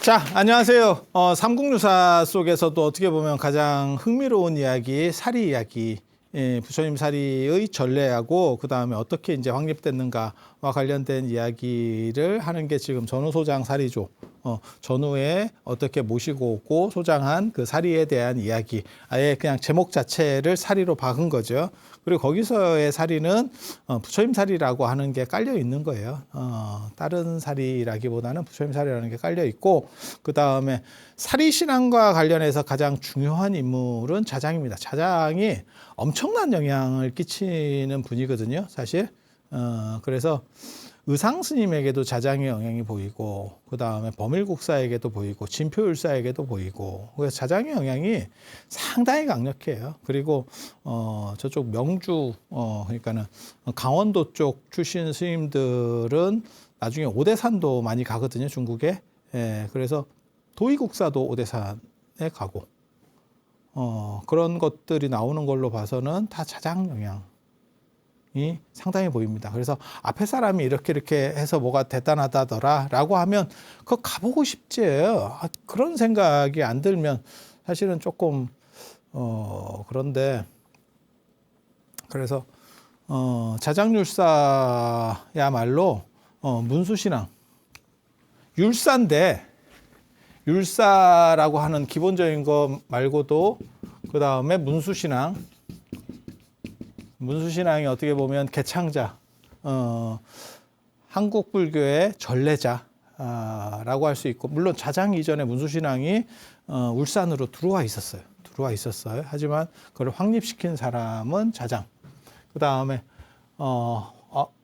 자, 안녕하세요. 삼국유사 속에서도 어떻게 보면 가장 흥미로운 이야기, 사리 이야기, 부처님 사리의 전례하고 그 다음에 어떻게 이제 확립됐는가와 관련된 이야기를 하는 게 지금 전후소장 사리조. 전후에 어떻게 모시고 오고 소장한 그 사리에 대한 이야기. 아예 그냥 제목 자체를 사리로 박은 거죠. 그리고 거기서의 사리는 부처님 사리라고 하는 게 깔려 있는 거예요. 다른 사리라기보다는 부처님 사리라는 게 깔려 있고, 그 다음에 사리 신앙과 관련해서 가장 중요한 인물은 자장입니다. 자장이 엄청난 영향을 끼치는 분이거든요, 사실. 그래서 의상 스님에게도 자장의 영향이 보이고, 그 다음에 범일국사에게도 보이고, 진표율사에게도 보이고, 그래서 자장의 영향이 상당히 강력해요. 그리고 저쪽 명주, 그러니까는 강원도 쪽 출신 스님들은 나중에 오대산도 많이 가거든요, 중국에. 예, 그래서 도의국사도 오대산에 가고, 그런 것들이 나오는 걸로 봐서는 다 자장 영향. 이 상당히 보입니다. 그래서 앞에 사람이 이렇게 해서 뭐가 대단하다더라 라고 하면 그거 가보고 싶지요. 그런 생각이 안 들면 사실은 조금 그런데, 그래서 자장율사야말로 문수신앙 율사인데, 율사라고 하는 기본적인 거 말고도 그 다음에 문수신앙이 어떻게 보면 개창자, 한국 불교의 전례자라고 할 수 있고, 물론 자장 이전에 문수신앙이 울산으로 들어와 있었어요. 하지만 그걸 확립시킨 사람은 자장. 그 다음에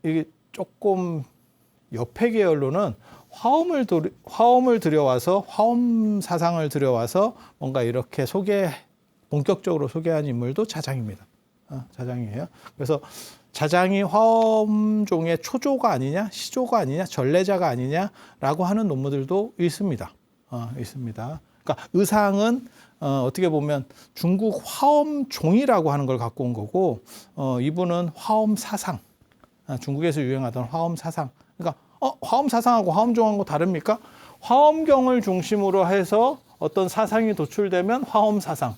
이게 조금 옆에 계열로는 화엄을 들여와서 화엄 사상을 들여와서 뭔가 이렇게 본격적으로 소개한 인물도 자장입니다. 자장이에요. 그래서 자장이 화엄종의 초조가 아니냐, 시조가 아니냐, 전례자가 아니냐라고 하는 논문들도 있습니다. 그러니까 의상은 어떻게 보면 중국 화엄종이라고 하는 걸 갖고 온 거고, 이분은 화엄 사상, 중국에서 유행하던 화엄 사상. 그러니까 화엄 사상하고 화엄종하고 다릅니까? 화엄경을 중심으로 해서 어떤 사상이 도출되면 화엄 사상.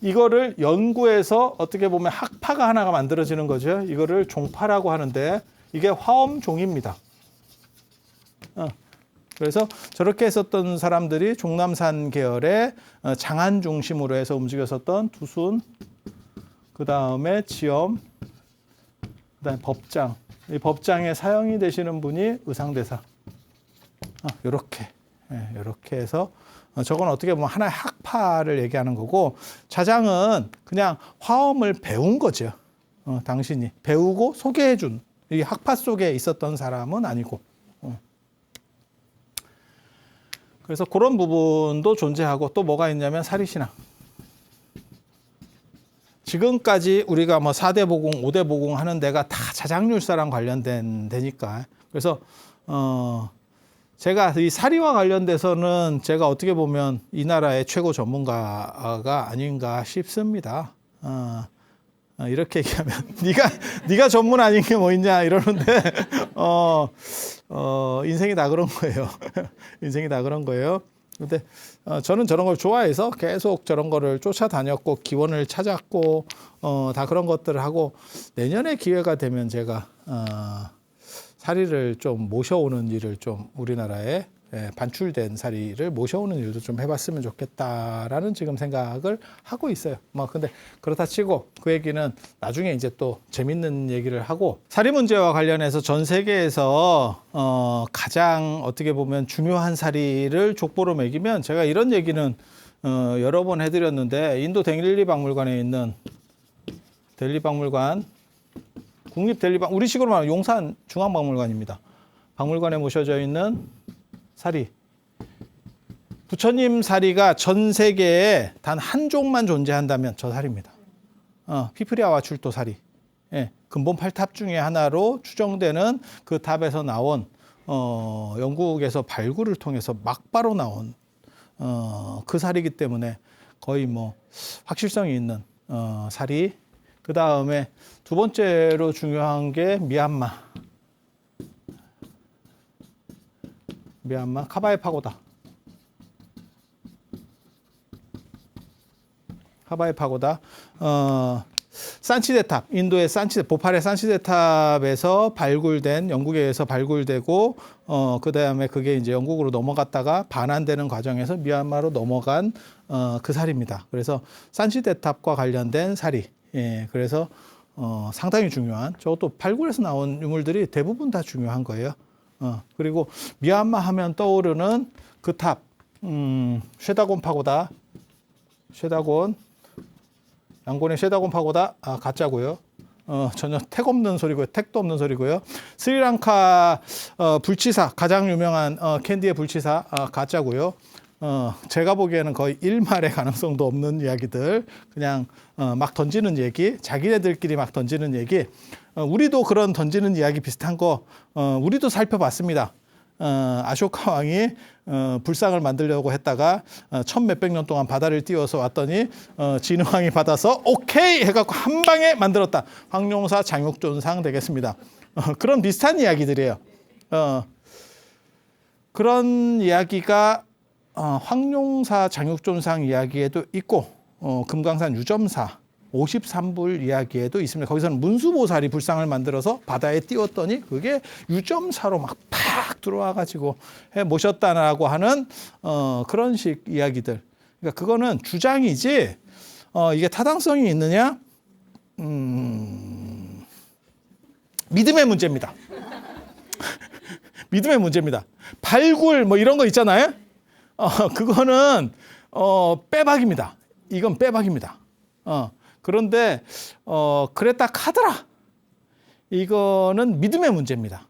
이거를 연구해서 어떻게 보면 학파가 하나가 만들어지는 거죠. 이거를 종파라고 하는데 이게 화엄종입니다. 그래서 저렇게 했었던 사람들이 종남산 계열의 장안 중심으로 해서 움직였었던 두순, 그 다음에 지엄, 그 다음에 법장. 이 법장의 사형이 되시는 분이 의상대사. 이렇게 해서 저건 어떻게 보면 하나의 학파를 얘기하는 거고, 자장은 그냥 화엄을 배운 거죠. 당신이 배우고 소개해준, 이 학파 속에 있었던 사람은 아니고. 그래서 그런 부분도 존재하고, 또 뭐가 있냐면 사리신앙. 지금까지 우리가 뭐 4대 보공, 5대 보공 하는 데가 다 자장율사랑 관련된 데니까. 그래서 제가 이 사리와 관련돼서는 제가 어떻게 보면 이 나라의 최고 전문가가 아닌가 싶습니다. 이렇게 얘기하면 네가 전문 아닌 게 뭐 있냐 이러는데, 인생이 다 그런 거예요. 인생이 다 그런 거예요. 근데 저는 저런 걸 좋아해서 계속 저런 거를 쫓아다녔고, 기원을 찾았고, 다 그런 것들을 하고, 내년에 기회가 되면 제가 사리를 좀 모셔오는 일을 좀, 우리나라에 반출된 사리를 모셔오는 일도 좀 해봤으면 좋겠다라는 지금 생각을 하고 있어요. 근데 그렇다 치고 그 얘기는 나중에 이제 또 재밌는 얘기를 하고, 사리 문제와 관련해서 전 세계에서 가장 어떻게 보면 중요한 사리를 족보로 매기면, 제가 이런 얘기는 여러 번 해드렸는데, 인도 델리 박물관에 있는 델리박물관, 우리식으로 말하면 용산 중앙박물관입니다. 박물관에 모셔져 있는 사리. 부처님 사리가 전 세계에 단 한 종만 존재한다면 저 사리입니다. 피프리아와 출도 사리. 근본 8탑 중에 하나로 추정되는 그 탑에서 나온, 영국에서 발굴을 통해서 막바로 나온 그 사리이기 때문에 거의 뭐 확실성이 있는 사리. 그 다음에 두 번째로 중요한 게 미얀마. 미얀마 카바의 파고다. 카바의 파고다. 산치대탑, 인도의 보팔의 산치대탑에서 발굴된, 영국에 의해서 발굴되고, 그 다음에 그게 이제 영국으로 넘어갔다가 반환되는 과정에서 미얀마로 넘어간, 그 사리입니다. 그래서 산치대탑과 관련된 사리. 예, 그래서, 상당히 중요한, 저것도 발굴에서 나온 유물들이 대부분 다 중요한 거예요. 그리고 미얀마 하면 떠오르는 그 탑, 쉐다곤 파고다. 양곤의 쉐다곤 파고다, 가짜고요. 전혀 택 없는 소리고요. 택도 없는 소리고요. 스리랑카 불치사, 가장 유명한 캔디의 불치사, 가짜고요. 제가 보기에는 거의 일말의 가능성도 없는 이야기들, 그냥 막 던지는 얘기, 자기네들끼리 막 던지는 얘기. 우리도 그런 던지는 이야기 비슷한 거 우리도 살펴봤습니다. 아쇼카 왕이 불상을 만들려고 했다가 천 몇백 년 동안 바다를 띄워서 왔더니 진흥왕이 받아서 오케이 해갖고 한 방에 만들었다. 황룡사 장육존상 되겠습니다. 그런 비슷한 이야기들이에요. 그런 이야기가 황룡사 장육존상 이야기에도 있고 금강산 유점사 53불 이야기에도 있습니다. 거기서는 문수보살이 불상을 만들어서 바다에 띄웠더니 그게 유점사로 막 팍 들어와가지고 해 모셨다라고 하는 그런 식 이야기들. 그러니까 그거는 주장이지 이게 타당성이 있느냐? 믿음의 문제입니다. 믿음의 문제입니다. 발굴 뭐 이런 거 있잖아요. 그거는 빼박입니다. 이건 빼박입니다. 그런데 그랬다 카더라. 이거는 믿음의 문제입니다.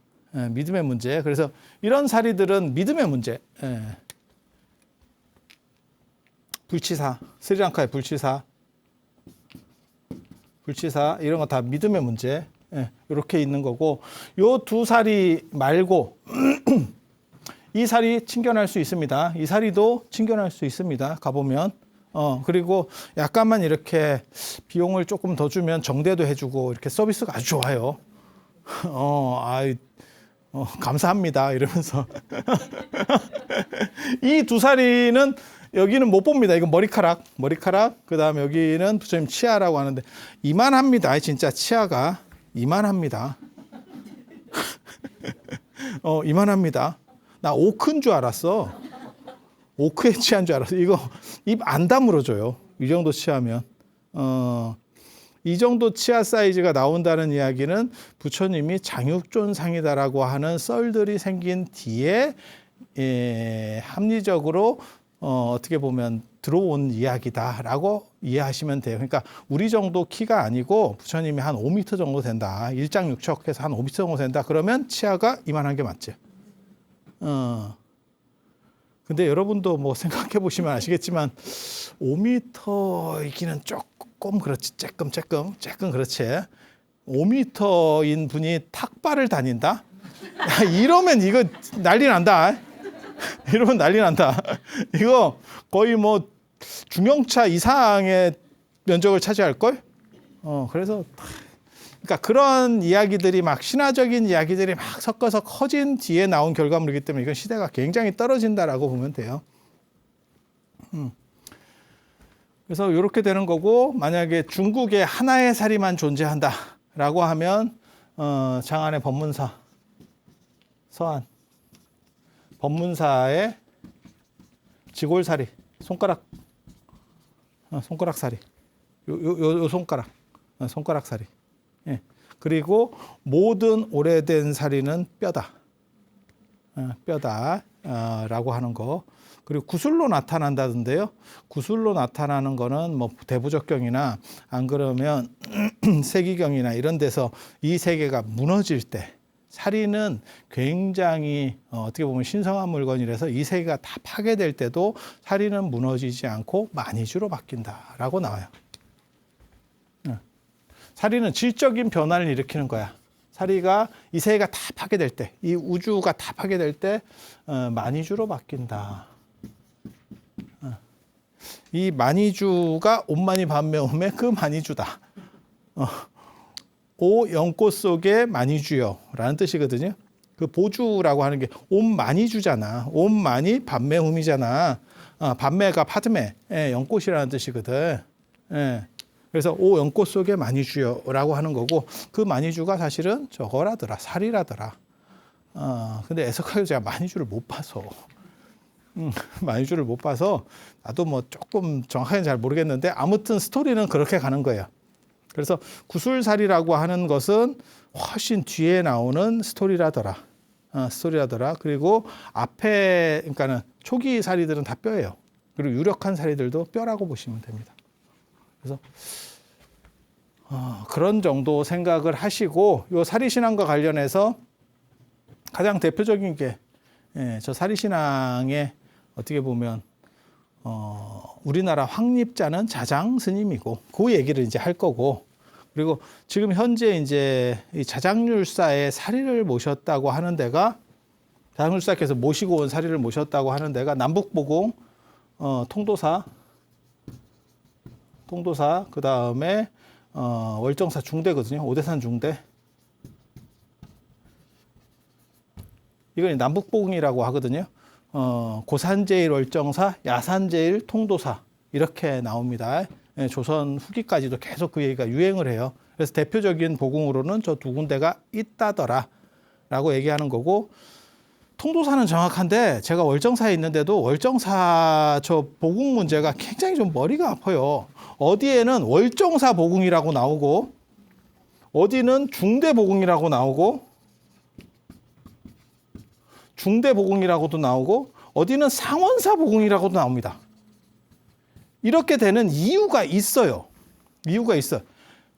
믿음의 문제. 그래서 이런 사리들은 믿음의 문제. 불치사, 스리랑카의 불치사 이런 거 다 믿음의 문제. 이렇게 있는 거고, 요 두 사리 말고 이 사리 친견할 수 있습니다. 이 사리도 친견할 수 있습니다. 가보면. 그리고 약간만 이렇게 비용을 조금 더 주면 정대도 해주고 이렇게 서비스가 아주 좋아요. 감사합니다. 이러면서. 이 두 사리는 여기는 못 봅니다. 이건 머리카락. 그 다음에 여기는 부처님 치아라고 하는데 이만합니다. 진짜 치아가 이만합니다. 이만합니다. 나 오크인 줄 알았어. 오크의 치아인 줄 알았어. 이거 입 안 다물어줘요. 이 정도 치아면. 이 정도 치아 사이즈가 나온다는 이야기는 부처님이 장육존상이다라고 하는 썰들이 생긴 뒤에 합리적으로 어떻게 보면 들어온 이야기다라고 이해하시면 돼요. 그러니까 우리 정도 키가 아니고 부처님이 한 5m 정도 된다. 일장육척해서 한 5m 정도 된다. 그러면 치아가 이만한 게 맞지. 근데 여러분도 뭐 생각해 보시면 아시겠지만 5m이기는 조금 그렇지. 쬐끔 그렇지. 5m인 분이 탁발을 다닌다? 야, 이러면 이거 난리 난다. 이러면 난리 난다. 이거 거의 뭐 중형차 이상의 면적을 차지할걸? 그래서 그러니까 그런 이야기들이 막 신화적인 이야기들이 막 섞어서 커진 뒤에 나온 결과물이기 때문에 이건 시대가 굉장히 떨어진다라고 보면 돼요. 그래서 이렇게 되는 거고, 만약에 중국에 하나의 사리만 존재한다라고 하면 장안의 법문사, 서안, 법문사의 지골사리, 손가락 사리, 요 손가락 사리. 예. 그리고 모든 오래된 사리는 뼈다라고 하는 거. 그리고 구슬로 나타난다던데요. 구슬로 나타나는 거는 뭐 대부적경이나 안 그러면 세기경이나 이런 데서 이 세계가 무너질 때, 사리는 굉장히 어떻게 보면 신성한 물건이라서 이 세계가 다 파괴될 때도 사리는 무너지지 않고 만이주로 바뀐다라고 나와요. 사리는 질적인 변화를 일으키는 거야. 사리가 이 세계가 다 파괴될 때, 이 우주가 다 파괴될 때 만이주로 바뀐다. 이 만이주가 온만이 반매옴의 그 만이주다. 오 영꽃 속의 만이주요 라는 뜻이거든요. 그 보주라고 하는 게 옴만이 주잖아. 옴만이 반매음이잖아. 반매가 파드매, 연꽃이라는 뜻이거든. 예. 그래서 오 연꽃 속에 많이 주여라고 하는 거고 그 많이 주가 사실은 저거라더라. 살이라더라. 근데 애석하게 제가 많이 주를 못 봐서. 많이 주를 못 봐서 나도 뭐 조금 정확하게 잘 모르겠는데 아무튼 스토리는 그렇게 가는 거예요. 그래서 구술살이라고 하는 것은 훨씬 뒤에 나오는 스토리라더라. 스토리라더라. 그리고 앞에 그러니까는 초기 사리들은 다 뼈예요. 그리고 유력한 사리들도 뼈라고 보시면 됩니다. 그래서 그런 정도 생각을 하시고 요 사리신앙과 관련해서 가장 대표적인 게 저 사리신앙의 어떻게 보면 우리나라 확립자는 자장 스님이고 그 얘기를 이제 할 거고 그리고 지금 현재 이제 이 자장률사의 사리를 모셨다고 하는 데가 자장률사께서 모시고 온 사리를 모셨다고 하는 데가 남북보공 통도사 그 다음에 월정사 중대거든요. 오대산 중대. 이건 남북보공이라고 하거든요. 고산제일 월정사, 야산제일 통도사 이렇게 나옵니다. 조선 후기까지도 계속 그 얘기가 유행을 해요. 그래서 대표적인 보궁으로는 저 두 군데가 있다더라 라고 얘기하는 거고 통도사는 정확한데 제가 월정사에 있는데도 월정사 저 보궁 문제가 굉장히 좀 머리가 아파요. 어디에는 월정사 보궁이라고 나오고 어디는 중대 보궁이라고 나오고 중대 보궁이라고도 나오고 어디는 상원사 보궁이라고도 나옵니다. 이렇게 되는 이유가 있어요. 이유가 있어.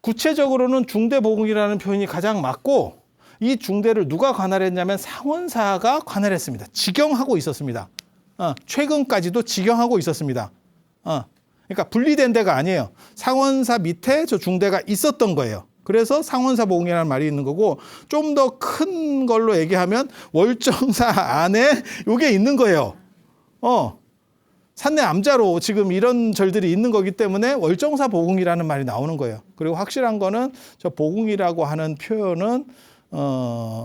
구체적으로는 중대 보궁이라는 표현이 가장 맞고 이 중대를 누가 관할했냐면 상원사가 관할했습니다. 직영하고 있었습니다. 최근까지도 직영하고 있었습니다. 그러니까 분리된 데가 아니에요. 상원사 밑에 저 중대가 있었던 거예요. 그래서 상원사 보궁이라는 말이 있는 거고 좀 더 큰 걸로 얘기하면 월정사 안에 이게 있는 거예요. 산내 암자로 지금 이런 절들이 있는 거기 때문에 월정사 보궁이라는 말이 나오는 거예요. 그리고 확실한 거는 저 보궁이라고 하는 표현은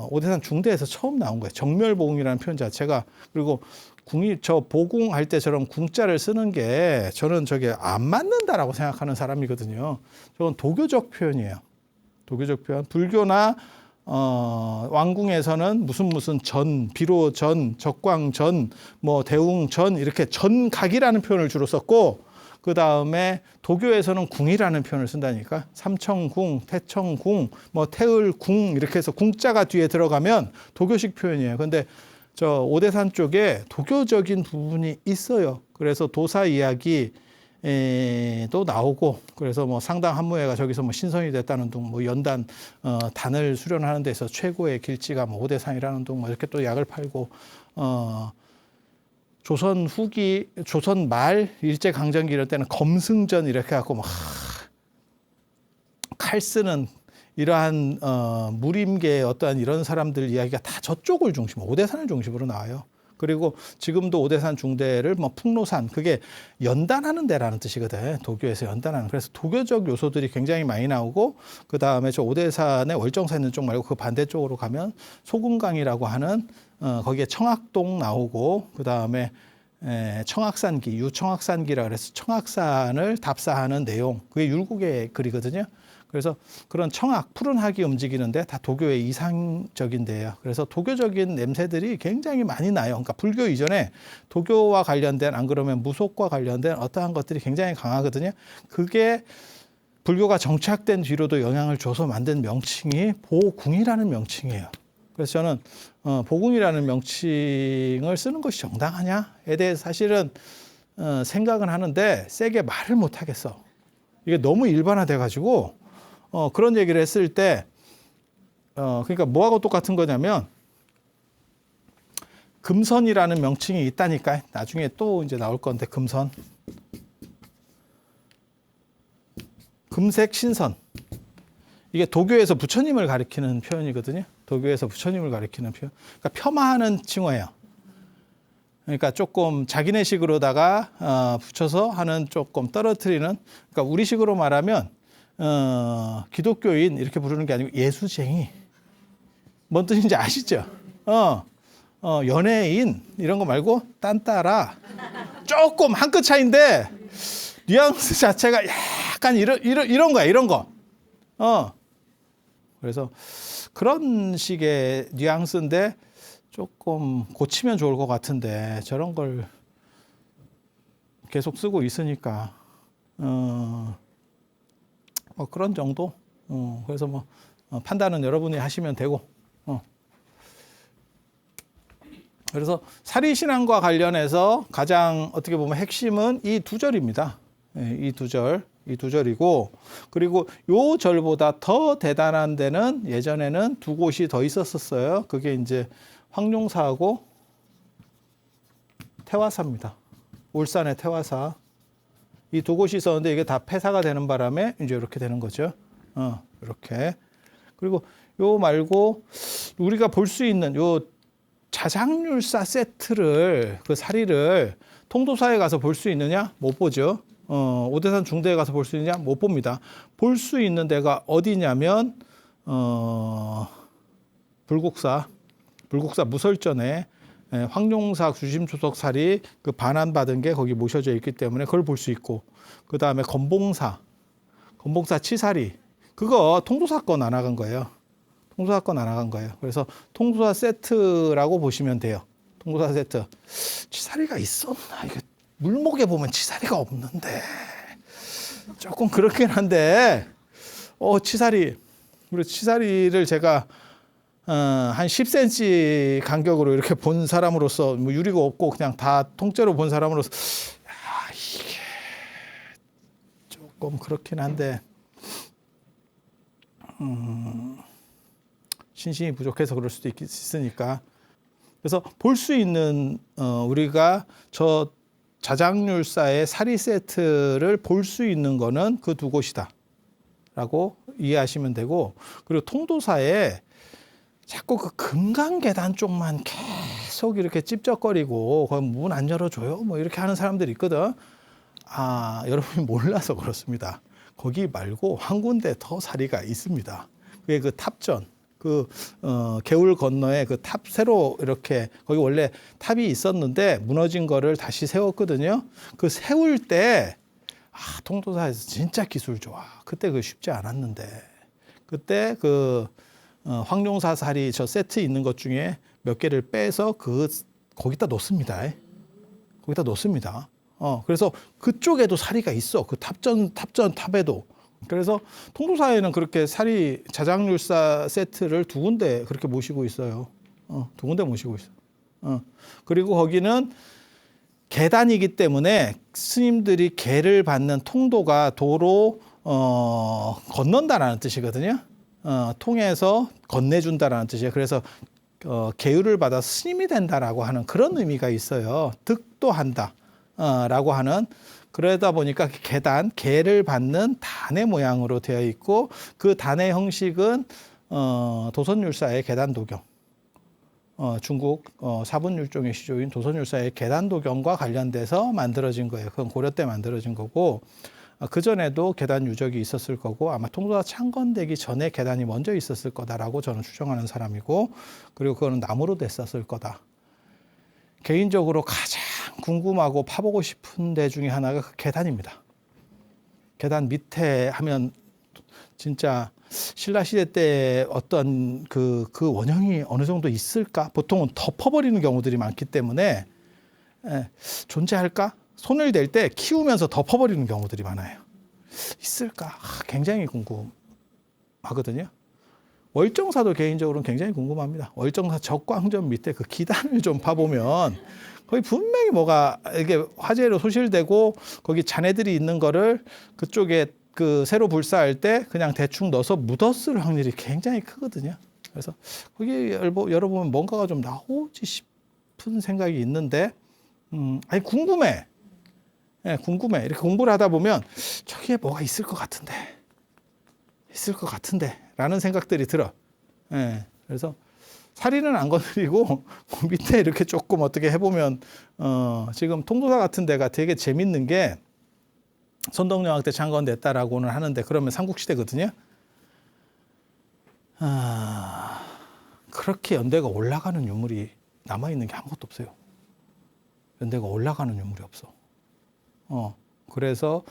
오대산 중대에서 처음 나온 거예요. 정멸보궁이라는 표현 자체가. 그리고 궁이 저 보궁할 때처럼 궁자를 쓰는 게 저는 저게 안 맞는다라고 생각하는 사람이거든요. 저건 도교적 표현이에요. 도교적 표현. 불교나 왕궁에서는 무슨 전, 비로전, 적광전, 뭐 대웅전 이렇게 전각이라는 표현을 주로 썼고 그 다음에 도교에서는 궁이라는 표현을 쓴다니까. 삼청궁, 태청궁, 뭐 태을궁 이렇게 해서 궁자가 뒤에 들어가면 도교식 표현이에요. 근데 저 오대산 쪽에 도교적인 부분이 있어요. 그래서 도사 이야기 또 나오고 그래서 뭐 상당 한무회가 저기서 뭐 신선이 됐다는 둥 뭐 연단 단을 수련하는 데서 최고의 길지가 뭐 오대산이라는 둥 뭐 이렇게 또 약을 팔고 조선 후기 조선 말 일제 강점기 이럴 때는 검승전 이렇게 갖고 막 칼 쓰는 이러한 무림계의 어떠한 이런 사람들 이야기가 다 저쪽을 중심으로 오대산을 중심으로 나와요. 그리고 지금도 오대산 중대를 뭐 풍로산 그게 연단하는 데라는 뜻이거든. 도교에서 연단하는. 그래서 도교적 요소들이 굉장히 많이 나오고 그 다음에 저 오대산의 월정사 있는 쪽 말고 그 반대쪽으로 가면 소금강이라고 하는 거기에 청학동 나오고 그 다음에 청학산기 유청학산기라 그래서 청학산을 답사하는 내용 그게 율곡의 글이거든요. 그래서 그런 청학, 푸른 학이 움직이는데 다 도교의 이상적인데요. 그래서 도교적인 냄새들이 굉장히 많이 나요. 그러니까 불교 이전에 도교와 관련된 안 그러면 무속과 관련된 어떠한 것들이 굉장히 강하거든요. 그게 불교가 정착된 뒤로도 영향을 줘서 만든 명칭이 보궁이라는 명칭이에요. 그래서 저는 보궁이라는 명칭을 쓰는 것이 정당하냐에 대해 사실은 생각은 하는데 세게 말을 못 하겠어. 이게 너무 일반화돼 가지고 그런 얘기를 했을 때, 그러니까 뭐하고 똑같은 거냐면, 금선이라는 명칭이 있다니까. 나중에 또 이제 나올 건데, 금선. 금색 신선. 이게 도교에서 부처님을 가리키는 표현이거든요. 도교에서 부처님을 가리키는 표현. 그러니까 폄하하는 칭호예요. 그러니까 조금 자기네식으로다가 붙여서 하는 조금 떨어뜨리는, 그러니까 우리식으로 말하면, 기독교인 이렇게 부르는 게 아니고 예수쟁이. 뭔 뜻인지 아시죠? 연예인 이런 거 말고 딴따라 조금 한 끗 차이인데 뉘앙스 자체가 약간 이런 거야, 이런 거. 그래서 그런 식의 뉘앙스인데 조금 고치면 좋을 것 같은데 저런 걸 계속 쓰고 있으니까 뭐 그런 정도. 그래서 뭐 판단은 여러분이 하시면 되고. 그래서 사리신앙과 관련해서 가장 어떻게 보면 핵심은 이 두 절입니다. 이 두 절이고, 그리고 요 절보다 더 대단한 데는 예전에는 두 곳이 더 있었어요. 그게 이제 황룡사하고 태화사입니다. 울산의 태화사. 이 두 곳이 있었는데 이게 다 폐사가 되는 바람에 이제 이렇게 되는 거죠. 이렇게. 그리고 요 말고 우리가 볼 수 있는 요 자장률사 세트를, 그 사리를 통도사에 가서 볼 수 있느냐? 못 보죠. 오대산 중대에 가서 볼 수 있느냐? 못 봅니다. 볼 수 있는 데가 어디냐면 불국사 무설전에 황룡사 주심초석 사리 그 반환받은 게 거기 모셔져 있기 때문에 그걸 볼 수 있고, 그 다음에 건봉사 치사리, 그거 통도사건 안 나간 거예요. 통도사건 안 나간 거예요. 그래서 통도사 세트라고 보시면 돼요. 통도사 세트. 치사리가 있었나? 이게 물목에 보면 치사리가 없는데 조금 그렇긴 한데 치사리. 그리고 치사리를 제가 한 10cm 간격으로 이렇게 본 사람으로서, 뭐 유리가 없고 그냥 다 통째로 본 사람으로서 이게 조금 그렇긴 한데 신심이 부족해서 그럴 수도 있으니까. 그래서 볼 수 있는 우리가 저 자장률사의 사리 세트를 볼 수 있는 거는 그 두 곳이다 라고 이해하시면 되고, 그리고 통도사에 자꾸 그 금강계단 쪽만 계속 이렇게 찝쩍거리고 거기 문 안 열어줘요 뭐 이렇게 하는 사람들이 있거든. 여러분이 몰라서 그렇습니다. 거기 말고 한 군데 더 사리가 있습니다. 그게 그 탑전, 개울 건너에 그 탑 새로 이렇게, 거기 원래 탑이 있었는데 무너진 거를 다시 세웠거든요. 그 세울 때 통도사에서 진짜 기술 좋아. 그때 그 쉽지 않았는데, 그때 황룡사 사리 저 세트 있는 것 중에 몇 개를 빼서 거기다 놓습니다. 거기다 놓습니다. 그래서 그쪽에도 사리가 있어. 그 탑에도. 그래서 통도사에는 그렇게 사리 자장률사 세트를 두 군데 그렇게 모시고 있어요. 두 군데 모시고 있어. 그리고 거기는 계단이기 때문에 스님들이 계를 받는 통도가 도로 건넌다라는 뜻이거든요. 통해서 건네준다라는 뜻이에요. 그래서 계율을 받아 스님이 된다라고 하는 그런 의미가 있어요. 득도한다 라고 하는. 그러다 보니까 계를 받는 단의 모양으로 되어 있고, 그 단의 형식은 도선율사의 계단도경, 중국 사분율종의 시조인 도선율사의 계단도경과 관련돼서 만들어진 거예요. 그건 고려 때 만들어진 거고, 그전에도 계단 유적이 있었을 거고, 아마 통도사 창건되기 전에 계단이 먼저 있었을 거다라고 저는 추정하는 사람이고, 그리고 그거는 나무로 됐었을 거다. 개인적으로 가장 궁금하고 파보고 싶은 데 중에 하나가 그 계단입니다. 계단 밑에 하면 진짜 신라시대 때 어떤 그 원형이 어느 정도 있을까? 보통은 덮어버리는 경우들이 많기 때문에 존재할까? 손을 댈 때 키우면서 덮어버리는 경우들이 많아요. 있을까? 굉장히 궁금하거든요. 월정사도 개인적으로는 굉장히 궁금합니다. 월정사 적광전 밑에 그 기단을 좀 파보면 거기 분명히 뭐가 이게 화재로 소실되고 거기 잔해들이 있는 거를 그쪽에 새로 불사할 때 그냥 대충 넣어서 묻었을 확률이 굉장히 크거든요. 그래서 거기 열어보면 뭔가가 좀 나오지 싶은 생각이 있는데, 궁금해. 궁금해. 이렇게 공부를 하다 보면 저기에 뭐가 있을 것 같은데 라는 생각들이 들어. 그래서 사리는 안 건드리고 그 밑에 이렇게 조금 어떻게 해보면 지금 통도사 같은 데가 되게 재밌는 게 선덕여왕 때 창건됐다라고는 하는데, 그러면 삼국시대거든요. 그렇게 연대가 올라가는 유물이 남아있는 게 아무것도 없어요. 연대가 올라가는 유물이 없어. 그래서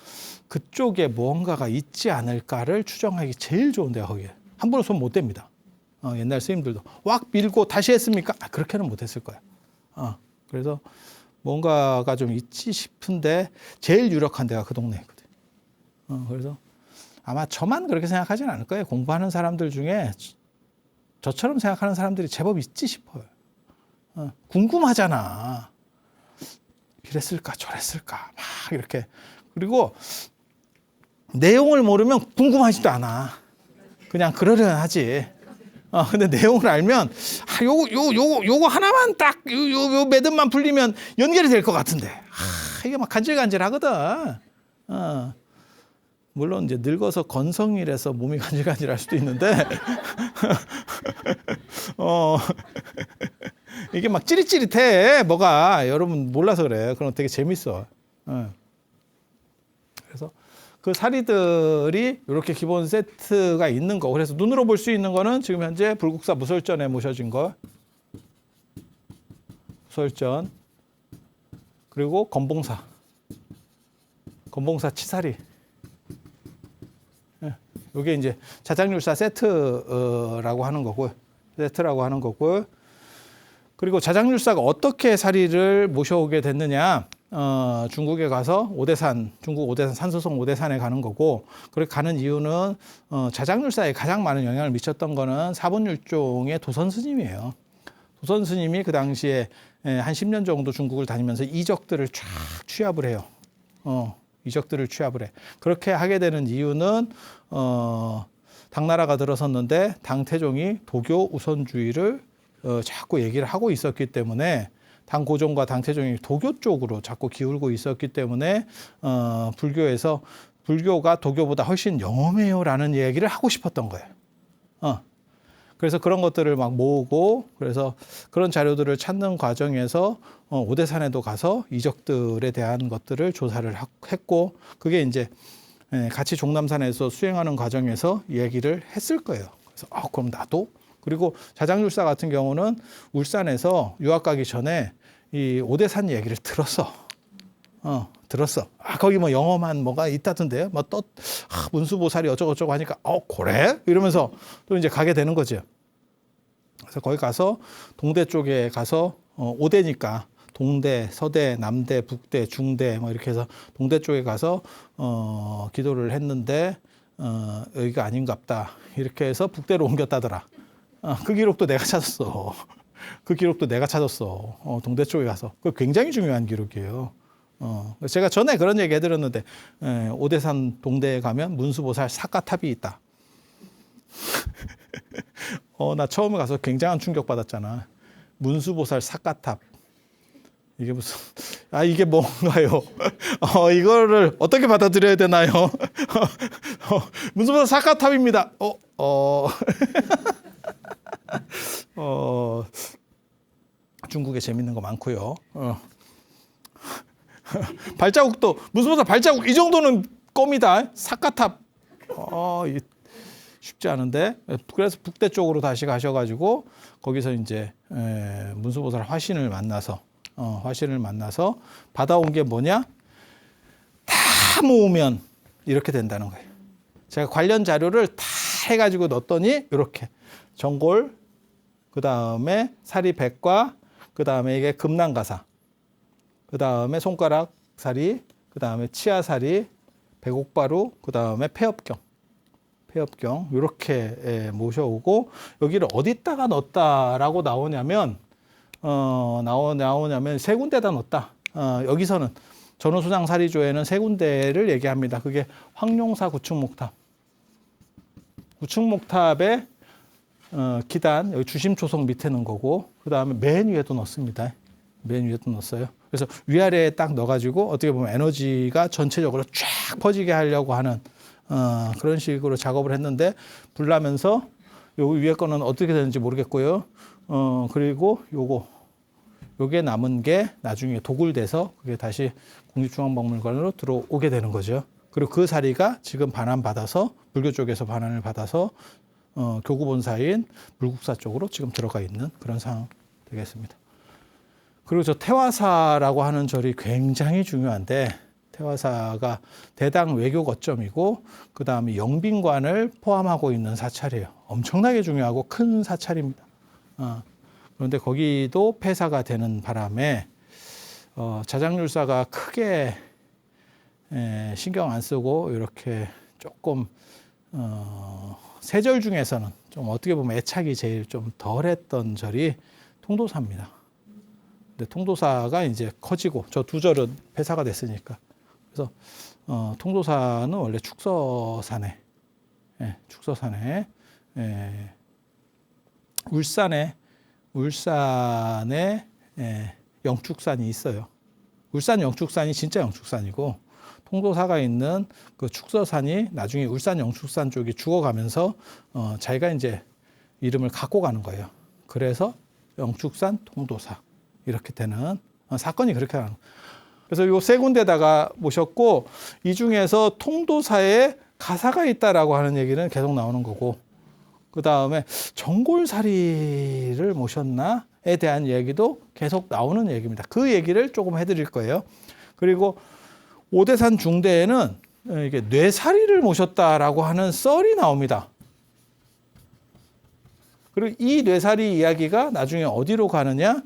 그쪽에 무언가가 있지 않을까를 추정하기 제일 좋은 데가 거기에. 함부로 손 못 댑니다. 옛날 스님들도 왁 밀고 다시 했습니까? 그렇게는 못했을 거야. 그래서 뭔가가 좀 있지 싶은데 제일 유력한 데가 그 동네거든. 그래서 아마 저만 그렇게 생각하진 않을 거예요. 공부하는 사람들 중에 저처럼 생각하는 사람들이 제법 있지 싶어요. 궁금하잖아. 이랬을까 저랬을까 막 이렇게. 그리고 내용을 모르면 궁금하지도 않아. 그냥 그러려니 하지. 근데 내용을 알면 요거 하나만 딱 요 매듭만 풀리면 연결이 될 것 같은데 이게 막 간질간질하거든. 물론 이제 늙어서 건성이라서 몸이 간질간질할 수도 있는데 이게 막 찌릿찌릿해. 뭐가 여러분 몰라서 그래. 그럼 되게 재밌어. 그래서 그 사리들이 이렇게 기본 세트가 있는 거. 그래서 눈으로 볼 수 있는 거는 지금 현재 불국사 무설전에 모셔진 거. 무설전. 그리고 건봉사. 건봉사 치사리. 이게 이제 자작률사 세트라고 하는 거고요. 세트라고 하는 거고요. 그리고 자작률사가 어떻게 사리를 모셔오게 됐느냐. 중국에 가서 오대산, 중국 오대산, 산소성 오대산에 가는 거고, 그렇게 가는 이유는 자작률사에 가장 많은 영향을 미쳤던 거는 사본율종의 도선 스님이에요. 도선 스님이 그 당시에 한 10년 정도 중국을 다니면서 이적들을 쫙 취합을 해요. 이적들을 취합을 해. 그렇게 하게 되는 이유는 당나라가 들어섰는데 당태종이 도교 우선주의를 자꾸 얘기를 하고 있었기 때문에 당고종과 당태종이 도교 쪽으로 자꾸 기울고 있었기 때문에 불교에서 불교가 도교보다 훨씬 영험해요라는 얘기를 하고 싶었던 거예요. 그래서 그런 것들을 막 모으고 그래서 그런 자료들을 찾는 과정에서 오대산에도 가서 이적들에 대한 것들을 조사를 했고 그게 이제 같이 종남산에서 수행하는 과정에서 얘기를 했을 거예요. 그래서 그럼 나도 그리고 자작률사 같은 경우는 울산에서 유학 가기 전에 이 오대산 얘기를 들었어. 들었어. 거기 뭐 영험한 뭐가 있다던데요. 뭐 또 문수보살이 어쩌고저쩌고 하니까 그래? 이러면서 또 이제 가게 되는 거죠. 그래서 거기 가서 동대 쪽에 가서 5대니까 동대, 서대, 남대, 북대, 중대 뭐 이렇게 해서 동대 쪽에 가서 기도를 했는데 여기가 아닌갑다. 이렇게 해서 북대로 옮겼다더라. 그 기록도 내가 찾았어. 그 기록도 내가 찾았어. 동대 쪽에 가서. 그 굉장히 중요한 기록이에요. 제가 전에 그런 얘기 해드렸는데 오대산 동대에 가면 문수보살 사가탑이 있다. 나 처음에 가서 굉장한 충격 받았잖아. 문수보살 사가탑. 이게 무슨 이게 뭔가요? 이거를 어떻게 받아들여야 되나요? 문수보살 사가탑입니다. 중국에 재밌는 거 많고요. 발자국도 문수보살 발자국 이 정도는 껌이다. 사가탑. 쉽지 않은데 그래서 북대 쪽으로 다시 가셔가지고 거기서 이제 문수보살 화신을 만나서 받아온 게 뭐냐? 다 모으면 이렇게 된다는 거예요. 제가 관련 자료를 다 해가지고 넣었더니 이렇게 전골, 그 다음에 사리 백과, 그 다음에 이게 금난가사, 그 다음에 손가락 사리, 그 다음에 치아사리, 백옥바루, 그 다음에 폐업경 이렇게 모셔오고 여기를 어디다가 넣었다라고 나오냐면 세 군데다 넣었다. 여기서는 전후수장 사리조에는 세 군데를 얘기합니다. 그게 황룡사 구층목탑, 구층목탑의 기단 여기 주심초석 밑에 넣은 거고 그 다음에 맨 위에도 넣습니다. 맨 위에도 넣었어요. 그래서 위아래에 딱 넣어가지고 어떻게 보면 에너지가 전체적으로 쫙 퍼지게 하려고 하는 그런 식으로 작업을 했는데 불나면서 요 위에 거는 어떻게 되는지 모르겠고요. 그리고 요게 남은 게 나중에 도굴돼서 그게 다시 국립중앙박물관으로 들어오게 되는 거죠. 그리고 그 사리가 지금 반환받아서 불교 쪽에서 반환을 받아서 교구 본사인 물국사 쪽으로 지금 들어가 있는 그런 상황 되겠습니다. 그리고 저 태화사라고 하는 절이 굉장히 중요한데 태화사가 대당 외교 거점이고 그 다음에 영빈관을 포함하고 있는 사찰이에요. 엄청나게 중요하고 큰 사찰입니다. 그런데 거기도 폐사가 되는 바람에 자장률사가 크게 신경 안 쓰고 이렇게 조금 세 절 중에서는 좀 어떻게 보면 애착이 제일 좀 덜했던 절이 통도사입니다. 근데 통도사가 이제 커지고 저 두 절은 폐사가 됐으니까 그래서 통도사는 원래 축서산에 울산에 영축산이 있어요. 울산 영축산이 진짜 영축산이고 통도사가 있는 그 축서산이 나중에 울산 영축산 쪽이 죽어가면서 자기가 이제 이름을 갖고 가는 거예요. 그래서 영축산 통도사 이렇게 되는 사건이 그렇게 나는 거예요. 그래서 요 세 군데다가 모셨고 이 중에서 통도사에 가사가 있다라고 하는 얘기는 계속 나오는 거고 그 다음에 정골사리를 모셨나에 대한 얘기도 계속 나오는 얘기입니다. 그 얘기를 조금 해드릴 거예요. 그리고 오대산 중대에는 이게 뇌사리를 모셨다라고 하는 썰이 나옵니다. 그리고 이 뇌사리 이야기가 나중에 어디로 가느냐?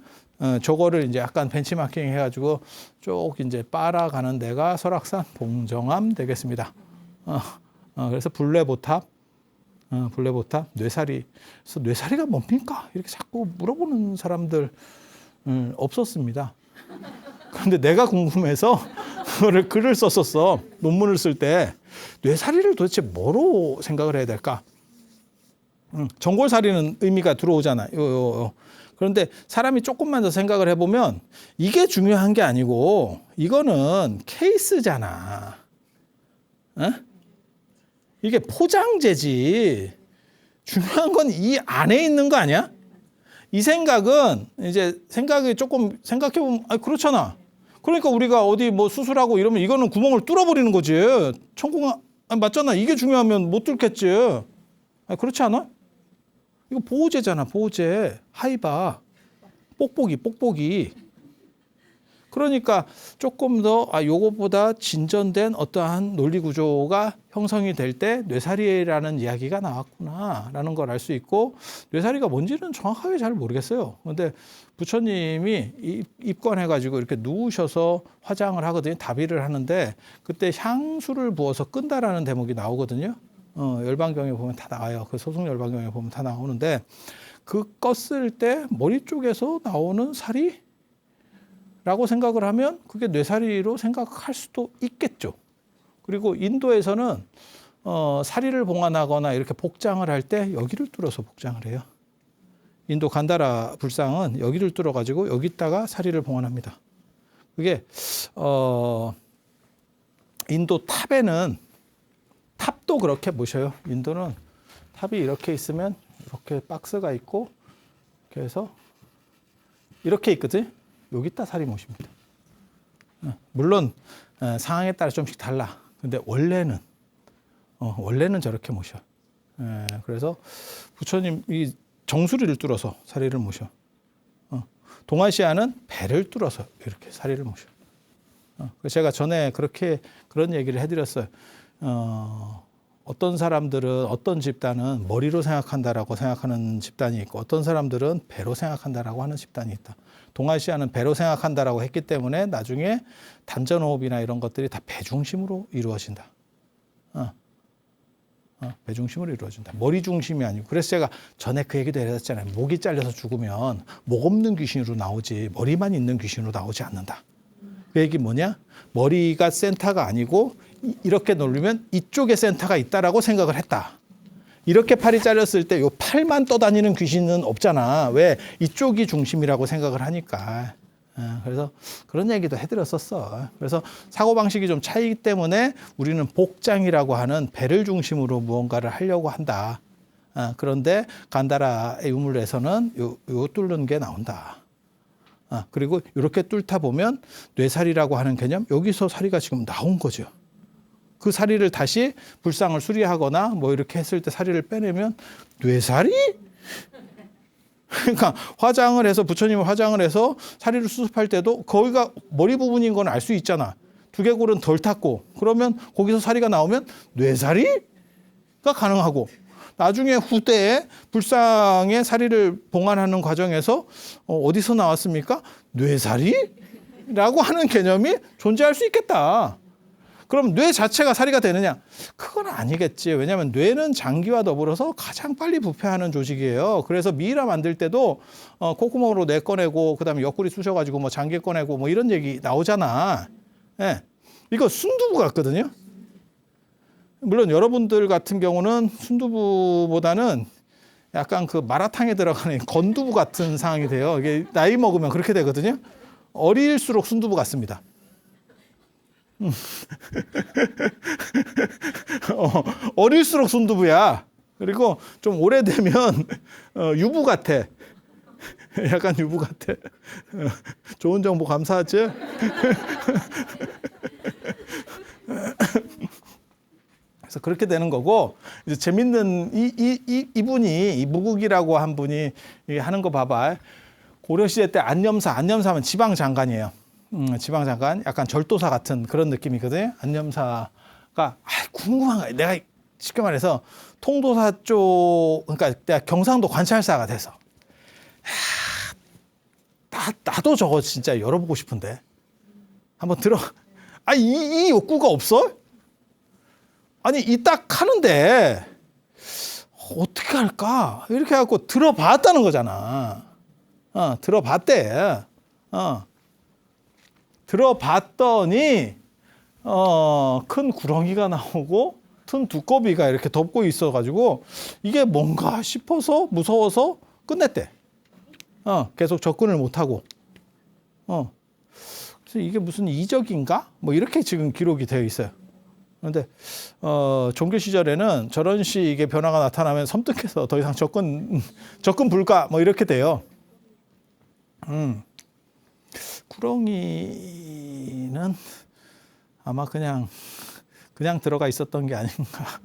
저거를 이제 약간 벤치마킹 해가지고 쭉 이제 빨아가는 데가 설악산 봉정암 되겠습니다. 그래서 불레보탑, 뇌사리. 그래서 뇌사리가 뭡니까? 이렇게 자꾸 물어보는 사람들 없었습니다. 그런데 내가 궁금해서 그거를 글을 썼었어. 논문을 쓸 때 뇌사리를 도대체 뭐로 생각을 해야 될까? 정골사리는 의미가 들어오잖아요. 그런데 사람이 조금만 더 생각을 해보면 이게 중요한 게 아니고 이거는 케이스잖아. 이게 포장재지. 중요한 건 이 안에 있는 거 아니야? 이 생각은 이제 생각이 조금 생각해보면 그렇잖아. 그러니까 우리가 어디 뭐 수술하고 이러면 이거는 구멍을 뚫어버리는 거지. 천공아 맞잖아. 이게 중요하면 못 뚫겠지. 그렇지 않아? 이거 보호제잖아. 보호제. 하이바. 뽁뽁이. 그러니까 조금 더 요것보다 진전된 어떠한 논리 구조가 형성이 될 때 뇌사리라는 이야기가 나왔구나라는 걸 알 수 있고 뇌사리가 뭔지는 정확하게 잘 모르겠어요. 그런데 부처님이 입관해가지고 이렇게 누우셔서 화장을 하거든요. 다비를 하는데 그때 향수를 부어서 끈다라는 대목이 나오거든요. 열반경에 보면 다 나와요. 그 소승 열반경에 보면 다 나오는데 그 껐을 때 머리 쪽에서 나오는 살이 라고 생각을 하면 그게 뇌사리로 생각할 수도 있겠죠. 그리고 인도에서는 사리를 봉안하거나 이렇게 복장을 할 때 여기를 뚫어서 복장을 해요. 인도 간다라 불상은 여기를 뚫어가지고 여기다가 사리를 봉안합니다. 그게 인도 탑에는 탑도 그렇게 모셔요. 인도는 탑이 이렇게 있으면 이렇게 박스가 있고 그래서 이렇게 있거든. 여기다 사리 모십니다. 물론 상황에 따라 좀씩 달라. 근데 원래는 저렇게 모셔. 그래서 부처님이 정수리를 뚫어서 사리를 모셔. 동아시아는 배를 뚫어서 이렇게 사리를 모셔. 제가 전에 그런 얘기를 해드렸어요. 어떤 사람들은 어떤 집단은 머리로 생각한다라고 생각하는 집단이 있고 어떤 사람들은 배로 생각한다라고 하는 집단이 있다. 동아시아는 배로 생각한다라고 했기 때문에 나중에 단전호흡이나 이런 것들이 다 배 중심으로 이루어진다. 배 중심으로 이루어진다. 머리 중심이 아니고. 그래서 제가 전에 그 얘기도 해드렸잖아요. 목이 잘려서 죽으면 목 없는 귀신으로 나오지 머리만 있는 귀신으로 나오지 않는다. 그 얘기 뭐냐? 머리가 센터가 아니고 이렇게 누르면 이쪽에 센터가 있다라고 생각을 했다. 이렇게 팔이 잘렸을 때 요 팔만 떠다니는 귀신은 없잖아. 왜? 이쪽이 중심이라고 생각을 하니까. 그래서 그런 얘기도 해드렸었어. 그래서 사고방식이 좀 차이기 때문에 우리는 복장이라고 하는 배를 중심으로 무언가를 하려고 한다. 그런데 간다라의 유물에서는 요 뚫는 게 나온다. 그리고 이렇게 뚫다 보면 뇌사리라고 하는 개념, 여기서 사리가 지금 나온 거죠. 그 사리를 다시 불상을 수리하거나 뭐 이렇게 했을 때 사리를 빼내면 뇌살이? 그러니까 화장을 해서 부처님이 화장을 해서 사리를 수습할 때도 거기가 머리 부분인 건 알 수 있잖아. 두개골은 덜 탔고 그러면 거기서 사리가 나오면 뇌살이가 가능하고 나중에 후대에 불상의 사리를 봉안하는 과정에서 어디서 나왔습니까? 뇌살이라고 하는 개념이 존재할 수 있겠다. 그럼 뇌 자체가 사리가 되느냐? 그건 아니겠지. 왜냐하면 뇌는 장기와 더불어서 가장 빨리 부패하는 조직이에요. 그래서 미이라 만들 때도 콧구멍으로 뇌 꺼내고 그다음에 옆구리 쑤셔가지고 뭐 장기 꺼내고 뭐 이런 얘기 나오잖아. 예. 이거 순두부 같거든요. 물론 여러분들 같은 경우는 순두부보다는 약간 그 마라탕에 들어가는 건두부 같은 상황이 돼요. 이게 나이 먹으면 그렇게 되거든요. 어릴수록 순두부 같습니다. 어릴수록 순두부야. 그리고 좀 오래되면 유부 같아. 약간 유부 같아. 좋은 정보 감사하지? 그래서 그렇게 되는 거고 이제 재밌는 이분이 이 무국이라고 한 분이 하는 거 봐봐. 고려 시대 때 안념사하면 지방 장관이에요. 지방 장관, 약간 절도사 같은 그런 느낌이거든요. 안념사가 궁금한 거야. 내가 쉽게 말해서 통도사 쪽, 그러니까 내가 경상도 관찰사가 돼서 나도 저거 진짜 열어보고 싶은데 한번 들어. 이 욕구가 없어? 아니 이 딱 하는데 어떻게 할까? 이렇게 해갖고 들어봤다는 거잖아. 들어봤대. 들어봤더니 큰 구렁이가 나오고 튼 두꺼비가 이렇게 덮고 있어가지고 이게 뭔가 싶어서 무서워서 끝냈대. 계속 접근을 못하고. 그래서 이게 무슨 이적인가? 뭐 이렇게 지금 기록이 되어 있어요. 그런데 종교 시절에는 저런 식의 변화가 나타나면 섬뜩해서 더 이상 접근 불가 뭐 이렇게 돼요. 구렁이는 아마 그냥 들어가 있었던 게 아닌가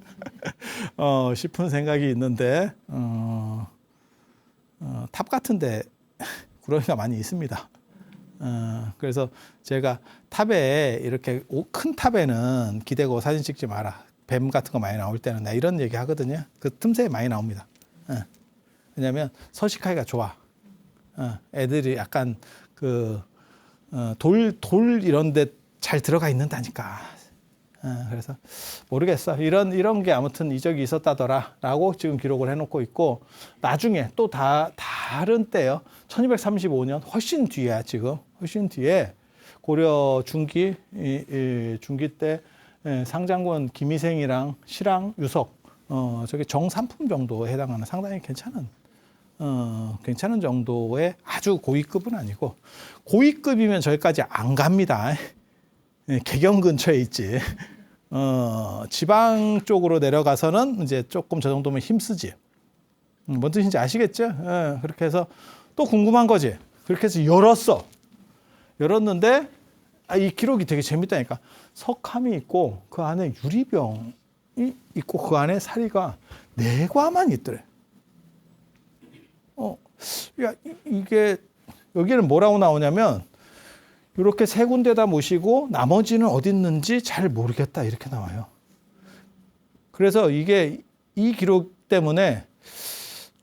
싶은 생각이 있는데 탑 같은데 구렁이가 많이 있습니다. 그래서 제가 탑에 이렇게 큰 탑에는 기대고 사진 찍지 마라. 뱀 같은 거 많이 나올 때는 나 이런 얘기 하거든요. 그 틈새에 많이 나옵니다. 왜냐하면 서식하기가 좋아. 애들이 약간 그 돌 이런 데 잘 들어가 있는다니까. 그래서 모르겠어. 이런 게 아무튼 이적이 있었다더라라고 지금 기록을 해놓고 있고 나중에 또 다른 때요. 1235년 훨씬 뒤야 지금. 훨씬 뒤에 고려 중기 때 상장군 김희생이랑 실랑 유석 저게 정삼품 정도에 해당하는 상당히 괜찮은 정도의 아주 고위급은 아니고 고위급이면 저기까지 안 갑니다. 개경 근처에 있지. 지방 쪽으로 내려가서는 이제 조금 저 정도면 힘쓰지. 뭔 뜻인지 아시겠죠? 그렇게 해서 또 궁금한 거지. 그렇게 해서 열었는데 이 기록이 되게 재밌다니까. 석함이 있고 그 안에 유리병이 있고 그 안에 사리가 4과만 있더래. 이게 여기는 뭐라고 나오냐면 이렇게 3군데다 모시고 나머지는 어디 있는지 잘 모르겠다 이렇게 나와요. 그래서 이게 이 기록 때문에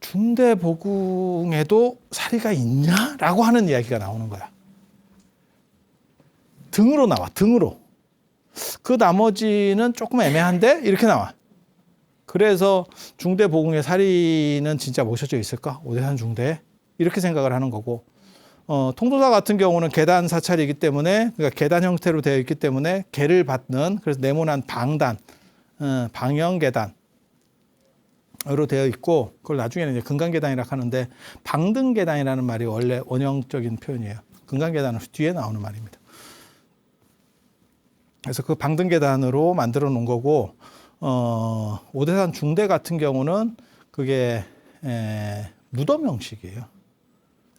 중대보궁에도 사리가 있냐라고 하는 이야기가 나오는 거야. 등으로 나와. 등으로. 그 나머지는 조금 애매한데 이렇게 나와. 그래서 중대보궁의 사리는 진짜 모셔져 있을까? 오대산 중대에 이렇게 생각을 하는 거고 통도사 같은 경우는 계단 사찰이기 때문에 그러니까 계단 형태로 되어 있기 때문에 계를 받는 그래서 네모난 방단, 방형 계단으로 되어 있고 그걸 나중에는 이제 금강계단이라고 하는데 방등 계단이라는 말이 원래 원형적인 표현이에요. 금강계단은 뒤에 나오는 말입니다. 그래서 그 방등 계단으로 만들어 놓은 거고 오대산 중대 같은 경우는 그게 무덤 형식이에요.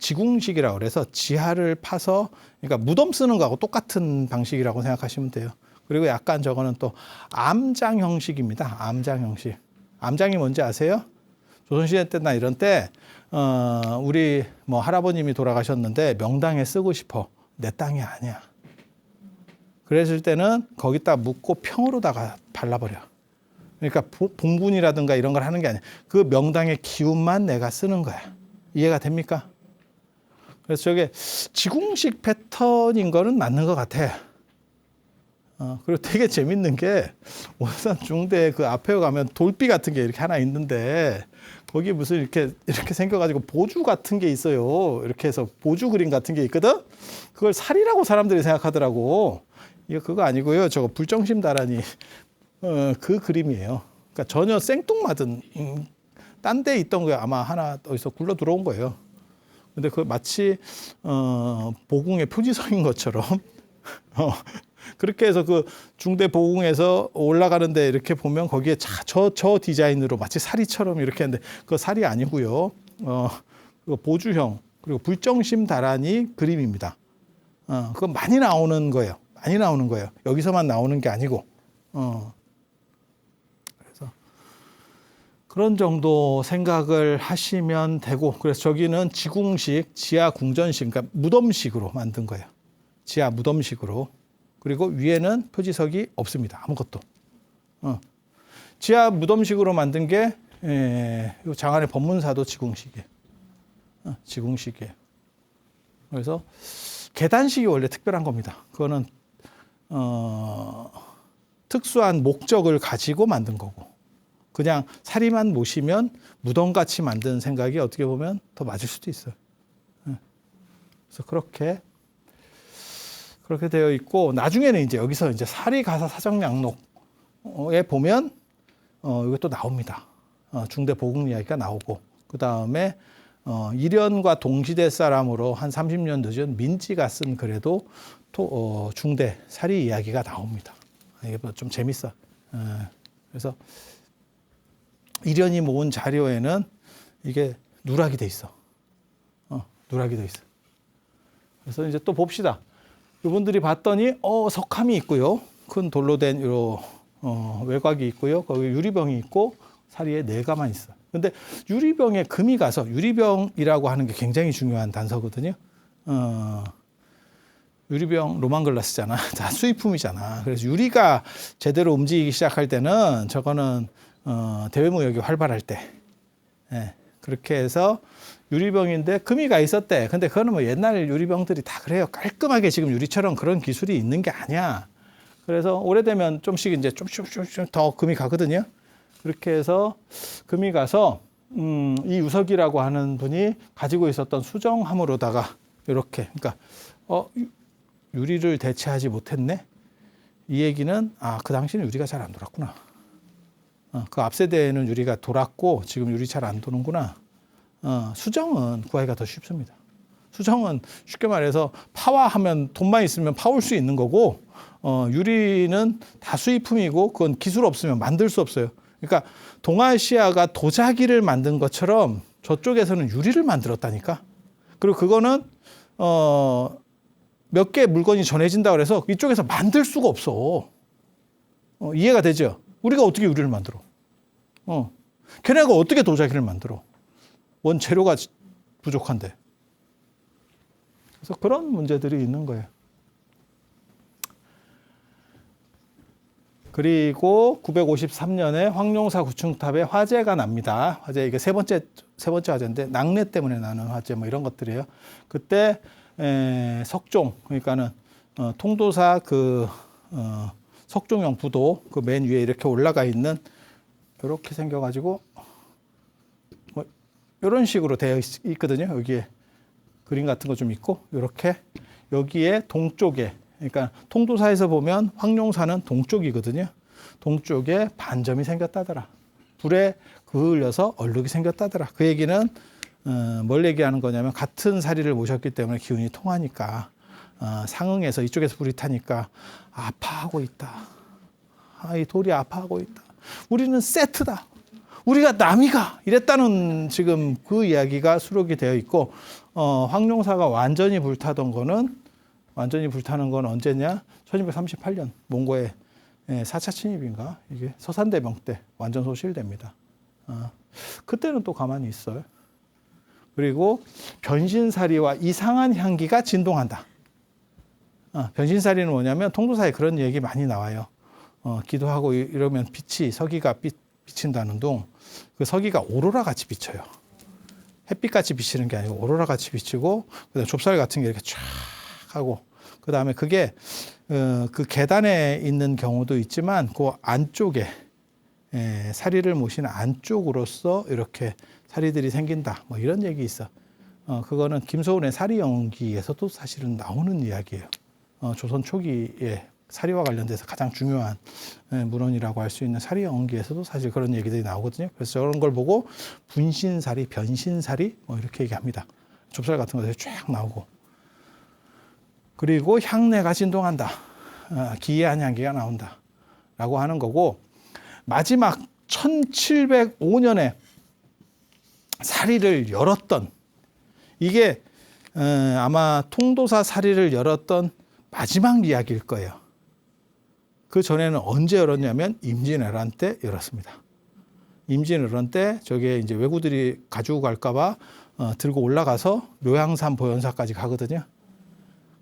지궁식이라고 그래서 지하를 파서 그러니까 무덤 쓰는 거하고 똑같은 방식이라고 생각하시면 돼요. 그리고 약간 저거는 또 암장 형식입니다. 암장 형식. 암장이 뭔지 아세요? 조선시대 때나 이런 때 우리 뭐 할아버님이 돌아가셨는데 명당에 쓰고 싶어. 내 땅이 아니야. 그랬을 때는 거기다 묻고 평으로다가 발라버려. 그러니까 봉분이라든가 이런 걸 하는 게 아니야. 그 명당의 기운만 내가 쓰는 거야. 이해가 됩니까? 그래서 저게 지궁식 패턴인 거는 맞는 것 같아. 그리고 되게 재밌는 게 원산 중대 그 앞에 가면 돌비 같은 게 이렇게 하나 있는데 거기 무슨 이렇게 생겨가지고 보주 같은 게 있어요. 이렇게 해서 보주 그림 같은 게 있거든. 그걸 살이라고 사람들이 생각하더라고. 이거 그거 아니고요. 저거 불정심 다란이 그 그림이에요. 그러니까 전혀 생뚱맞은 딴 데 있던 거 아마 하나 어디서 굴러 들어온 거예요. 근데 그 마치 보궁의 표지성인 것처럼 그렇게 해서 그 중대 보궁에서 올라가는데 이렇게 보면 거기에 저 디자인으로 마치 사리처럼 이렇게 했는데 그거 살이 아니고요. 그 보주형 그리고 불정심 다란이 그림입니다. 그거 많이 나오는 거예요. 많이 나오는 거예요. 여기서만 나오는 게 아니고. 그래서 그런 정도 생각을 하시면 되고, 그래서 저기는 지궁식, 지하 궁전식, 그러니까 무덤식으로 만든 거예요. 지하 무덤식으로. 그리고 위에는 표지석이 없습니다. 아무것도. 지하 무덤식으로 만든 게 장안의 법문사도 지궁식이에요. 지궁식이에요. 그래서 계단식이 원래 특별한 겁니다. 그거는 특수한 목적을 가지고 만든 거고, 그냥 사리만 모시면 무덤같이 만든 생각이 어떻게 보면 더 맞을 수도 있어요. 그래서 그렇게 되어 있고, 나중에는 이제 여기서 이제 사리가사 사정양록에 보면 이것도 나옵니다. 중대 보궁 이야기가 나오고, 그 다음에 일현과 동시대 사람으로 한 30년 늦은 민지가 쓴 글에도 중대 사리 이야기가 나옵니다. 이게 좀 재밌어. 그래서 일현이 모은 자료에는 이게 누락이 돼 있어. 누락이 돼 있어. 그래서 이제 또 봅시다. 이분들이 봤더니 석함이 있고요. 큰 돌로 된 외곽이 있고요. 거기 유리병이 있고 사리에 내가만 있어. 근데 유리병에 금이 가서, 유리병이라고 하는 게 굉장히 중요한 단서거든요. 유리병 로망글라스잖아. 다 수입품이잖아. 그래서 유리가 제대로 움직이기 시작할 때는 저거는 대외무역이 활발할 때. 그렇게 해서 유리병인데 금이 가 있었대. 근데 그거는 뭐 옛날 유리병들이 다 그래요. 깔끔하게 지금 유리처럼 그런 기술이 있는 게 아니야. 그래서 오래되면 좀씩 이제 좀씩 더 금이 가거든요. 그렇게 해서 금이 가서 이 유석이라고 하는 분이 가지고 있었던 수정함으로다가 이렇게, 그러니까 유리를 대체하지 못했네. 이 얘기는 그 당시는 유리가 잘 안 돌았구나. 그 앞 세대에는 유리가 돌았고 지금 유리 잘 안 도는구나. 수정은 구하기가 더 쉽습니다. 수정은 쉽게 말해서 파와하면 돈만 있으면 파올 수 있는 거고, 유리는 다 수입품이고 그건 기술 없으면 만들 수 없어요. 그러니까 동아시아가 도자기를 만든 것처럼 저쪽에서는 유리를 만들었다니까. 그리고 그거는 몇 개 물건이 전해진다 그래서 이쪽에서 만들 수가 없어. 이해가 되죠? 우리가 어떻게 유리를 만들어? 걔네가 어떻게 도자기를 만들어? 원재료가 부족한데. 그래서 그런 문제들이 있는 거예요. 그리고 953년에 황룡사 구층탑에 화재가 납니다. 화재, 이게 세 번째 화재인데 낙뢰 때문에 나는 화재 뭐 이런 것들이에요. 그때 석종, 그러니까는 통도사 석종형 부도 그 맨 위에 이렇게 올라가 있는, 이렇게 생겨가지고 뭐 이런 식으로 되어 있거든요. 여기에 그림 같은 거 좀 있고, 이렇게 여기에 동쪽에, 그러니까 통도사에서 보면 황룡사는 동쪽이거든요. 동쪽에 반점이 생겼다더라. 불에 그을려서 얼룩이 생겼다더라. 그 얘기는 뭘 얘기하는 거냐면, 같은 사리를 모셨기 때문에 기운이 통하니까 상응해서 이쪽에서 불이 타니까 아파하고 있다. 이 돌이 아파하고 있다. 우리는 세트다. 우리가 남이가 이랬다는 지금 그 이야기가 수록이 되어 있고, 황룡사가 완전히 불타던 거는, 완전히 불타는 건 언제냐? 1238년 몽고의 4차 침입인가? 이게 서산대병 때 완전 소실됩니다. 그때는 또 가만히 있어요. 그리고 변신사리와 이상한 향기가 진동한다. 변신사리는 뭐냐면 통도사에 그런 얘기 많이 나와요. 기도하고 이러면 서기가 비친다는 둥. 그 서기가 오로라 같이 비쳐요. 햇빛 같이 비치는 게 아니고 오로라 같이 비치고, 그다음에 좁쌀 같은 게 이렇게 쫙 하고, 그다음에 그게 그 계단에 있는 경우도 있지만 그 안쪽에 사리를 모시는 안쪽으로서 이렇게 사리들이 생긴다. 뭐 이런 얘기 있어. 그거는 김소운의 사리연기에서도 사실은 나오는 이야기예요. 조선 초기에 사리와 관련돼서 가장 중요한 문헌이라고 할 수 있는 사리연기에서도 사실 그런 얘기들이 나오거든요. 그래서 저런 걸 보고 분신사리, 변신사리 뭐 이렇게 얘기합니다. 좁쌀 같은 것들이 쫙 나오고. 그리고 향내가 진동한다. 기이한 향기가 나온다. 라고 하는 거고, 마지막 1705년에 사리를 열었던, 이게 아마 통도사 사리를 열었던 마지막 이야기일 거예요. 그 전에는 언제 열었냐면 임진왜란 때 열었습니다. 임진왜란 때 저게 이제 왜구들이 가지고 갈까봐 들고 올라가서 묘향산 보현사까지 가거든요.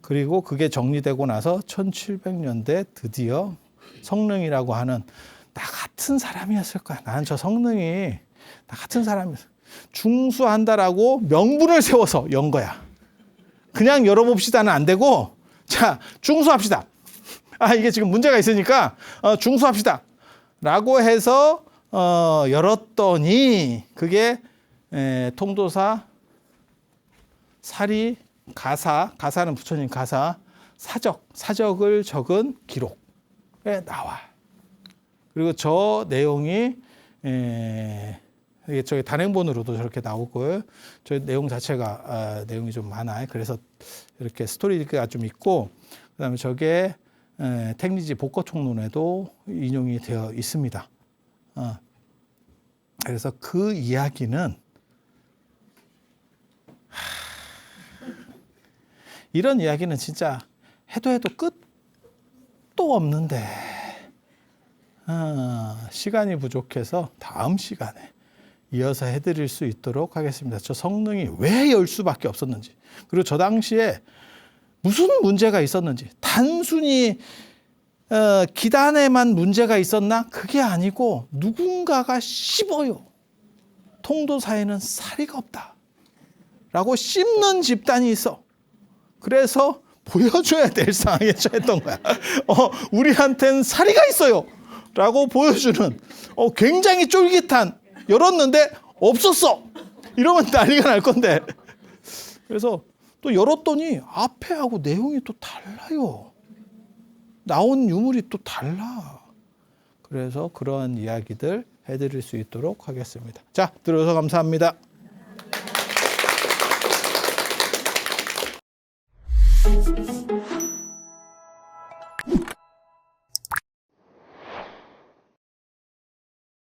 그리고 그게 정리되고 나서 1700년대 드디어 성능이라고 하는 나 같은 사람이었을 거야. 나는 저 성능이 나 같은 사람이었어. 중수한다라고 명분을 세워서 연 거야. 그냥 열어봅시다는 안 되고, 자, 중수합시다. 이게 지금 문제가 있으니까 중수합시다. 라고 해서 열었더니 그게 통도사 사리 가사는 부처님 가사, 사적을 적은 기록에 나와. 그리고 저 내용이 저기 단행본으로도 저렇게 나오고요. 저 내용 자체가 내용이 좀 많아요. 그래서 이렇게 스토리가 좀 있고, 그다음에 저게 택리지 복거총론에도 인용이 되어 있습니다. 그래서 그 이야기는 이런 이야기는 진짜 해도 끝도 없는데 시간이 부족해서 다음 시간에 이어서 해드릴 수 있도록 하겠습니다. 저 성능이 왜 열 수밖에 없었는지, 그리고 저 당시에 무슨 문제가 있었는지, 단순히 기단에만 문제가 있었나? 그게 아니고 누군가가 씹어요. 통도사에는 사리가 없다 라고 씹는 집단이 있어. 그래서 보여줘야 될 상황에 처했던 거야. 우리한테는 사리가 있어요 라고 보여주는 굉장히 쫄깃한, 열었는데 없었어 이러면 난리가 날 건데. 그래서 또 열었더니 앞에하고 내용이 또 달라요. 나온 유물이 또 달라. 그래서 그런 이야기들 해드릴 수 있도록 하겠습니다. 자, 들어서 감사합니다.